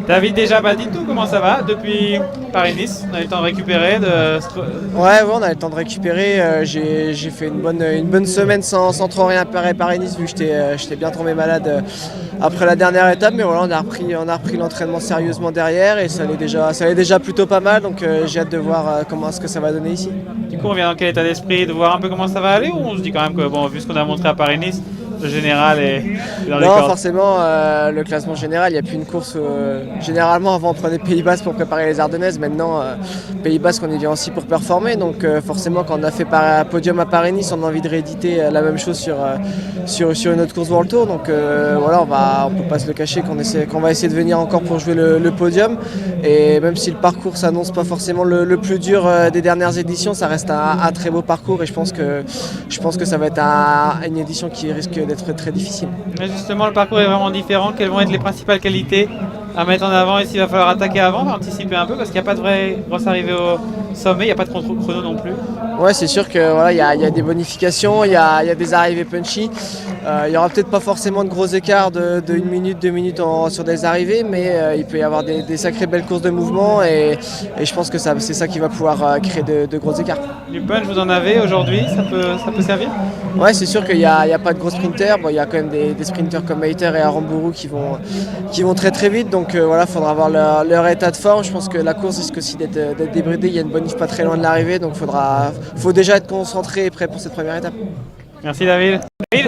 David, déjà Badito, comment ça va depuis Paris-Nice? On a eu le temps de récupérer Ouais, on a eu le temps de récupérer. J'ai fait une bonne semaine sans trop rien préparer Paris-Nice vu que j'étais bien tombé malade après la dernière étape. Mais voilà, on a repris l'entraînement sérieusement derrière et ça allait déjà plutôt pas mal. Donc j'ai hâte de voir comment est-ce que ça va donner ici. Du coup, on vient dans quel état d'esprit? De voir un peu comment ça va aller, ou on se dit quand même que, bon, vu ce qu'on a montré à Paris-Nice, le général est dans les Non, cordes? forcément, le classement général, il n'y a plus une course. Généralement, avant, on prenait Pays Basque pour préparer les Ardennaises. Maintenant, Pays Basque, on y vient aussi pour performer. Donc, forcément, quand on a fait podium à Paris-Nice, on a envie de rééditer la même chose sur une autre course World Tour. Donc, voilà, on peut pas se le cacher qu'on va essayer de venir encore pour jouer le podium. Et même si le parcours s'annonce pas forcément le plus dur des dernières éditions, ça reste un très beau parcours. Et je pense que ça va être une édition qui risque d'être très difficile. Mais justement, le parcours est vraiment différent. Quelles vont être les principales qualités à mettre en avant, et s'il va falloir attaquer avant, anticiper un peu, parce qu'il n'y a pas de vraie grosse arrivée au sommet, il n'y a pas de contrôle chrono non plus. Ouais, c'est sûr que voilà, il y a des bonifications, il y a des arrivées punchy. Il y aura peut-être pas forcément de gros écarts de 1 minute, 2 minutes sur des arrivées, mais il peut y avoir des sacrées belles courses de mouvement et je pense que c'est ça qui va pouvoir créer de gros écarts. Du punch, vous en avez aujourd'hui, ça peut servir? Ouais, c'est sûr qu'il n'y a pas de gros sprinters. Bon, il y a quand même des sprinters comme Maïter et Aramburu qui vont très très vite. Donc voilà, il faudra voir leur état de forme. Je pense que la course risque aussi d'être débridée. Il y a une bonif pas très loin de l'arrivée. Donc faut déjà être concentré et prêt pour cette première étape. Merci David. David